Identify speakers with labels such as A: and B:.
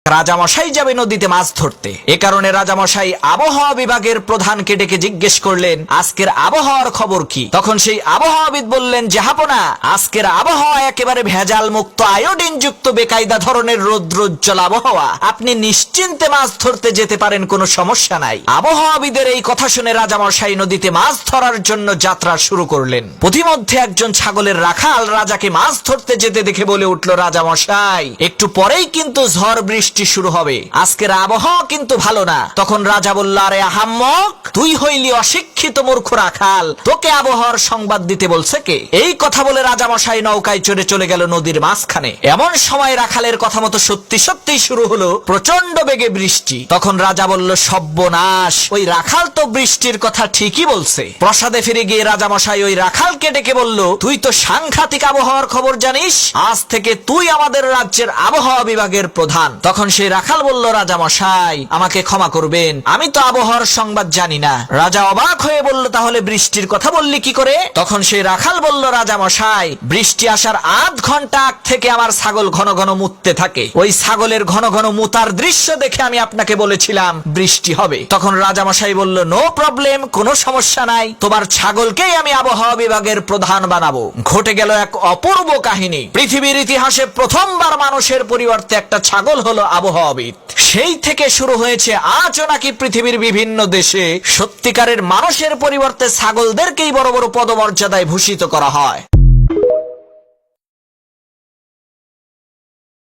A: রাজামশাই যাবে নদীতে মাছ ধরতে। এ কারণে রাজামশাই আবহাওয়া বিভাগের প্রধানকে ডেকে জিজ্ঞেস করলেন, আজকের আবহাওয়ার খবর কি? তখন সেই আবহাওয়াবিদ বললেন, জাহাপনা, আজকের আবহাওয়া একেবারে ভেজাল মুক্ত, আয়োডিন যুক্ত বেকায়দা ধরনের রৌদ্রোজ্জ্বল আবহাওয়া। আপনি নিশ্চিন্তে মাছ ধরতে যেতে পারেন, কোনো সমস্যা নাই। আবহাওয়াবিদের এই কথা শুনে রাজামশাই নদীতে মাছ ধরার জন্য যাত্রা শুরু করলেন। পথিমধ্যে একজন ছাগলের রাখাল রাজাকে মাছ ধরতে যেতে দেখে বলে উঠল, রাজামশাই, একটু পরেই কিন্তু ঝড় বৃষ্টি শুরু হবে, আজকের আবহাওয়া কিন্তু ভালো না। তখন রাজা বলল, আরে আহাম্মক, তুই হইলি অশিক্ষিত মূর্খ রাখাল, তোকে আবহাওয়ার সংবাদ দিতে বলছে কে? এই কথা বলে রাজামশাই নৌকায় চড়ে চলে গেল নদীর মাঝখানে। এমন সময় রাখালের কথা মতো সত্যি সত্যি শুরু হলো প্রচন্ড বেগে বৃষ্টি। তখন রাজা বলল, সর্বনাশ, ওই রাখাল তো বৃষ্টির কথা ঠিকই বলছে। প্রাসাদে ফিরে গিয়ে রাজামশাই ওই রাখালকে ডেকে বলল, তুই তো সাংঘাতিক আবহাওয়ার খবর জানিস, আজ থেকে তুই আমাদের রাজ্যের আবহাওয়া বিভাগের প্রধান। তখন সেই রাখাল বলল, রাজামশাই, আমাকে ক্ষমা করবেন, আমি তো আবহাওয়ার সংবাদ জানি না। রাজা অবাক হয়ে বলল, তাহলে বৃষ্টির কথা বললি কি করে? তখন সেই রাখাল বলল, রাজামশাই, বৃষ্টি আসার আধ ঘন্টা আগ থেকে আমার ছাগল ঘন ঘন মুততে থাকে, ওই ছাগলের ঘন ঘন মুতার দৃশ্য দেখে আমি আপনাকে বলেছিলাম বৃষ্টি হবে। তখন রাজামশাই বলল, নো প্রবলেম, কোনো সমস্যা নাই, তোমার ছাগলকেই আমি আবহাওয়া বিভাগের প্রধান বানাবো। ঘটে গেল এক অপূর্ব কাহিনী। পৃথিবীর ইতিহাসে প্রথমবার মানুষের পরিবর্তে একটা ছাগল হলো আবহাওয়াবিদ। সেই থেকে শুরু হয়েছে আজও নাকি পৃথিবীর বিভিন্ন দেশে সত্যিকারের মানুষের পরিবর্তে ছাগলদেরকেই বড় বড় পদমর্যাদায় ভূষিত করা হয়।